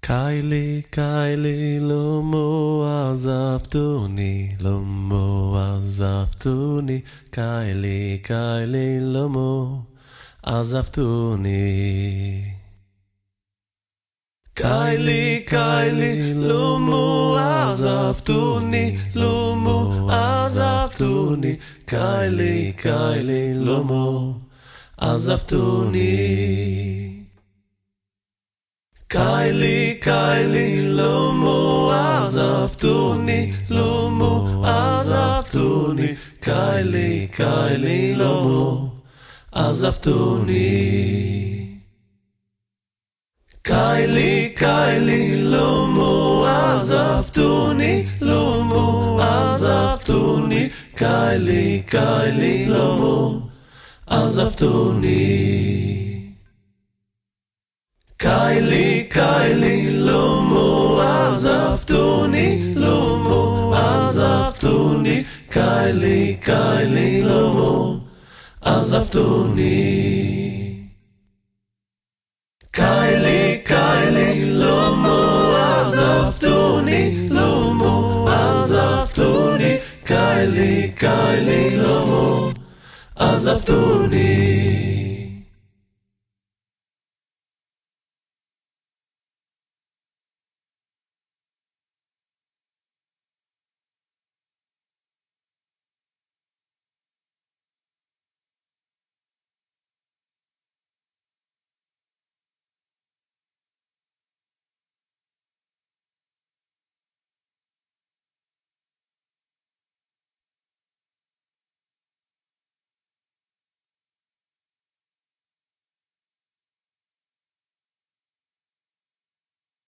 Kylie, lomo azavtuni, Kylie, lomo azavtuni. Kylie, lomo azavtuni, Kylie, lomo azavtuni. Kylie, lomo azavtuni, Kylie, lomo azavtuni. Kylie, lomo azavtuni, Kylie, lomo azavtuni. Kylie, lomo azavtuni, Kylie, lomo azavtuni. Kylie, lomo azavtuni, Kylie, lomo azavtuni.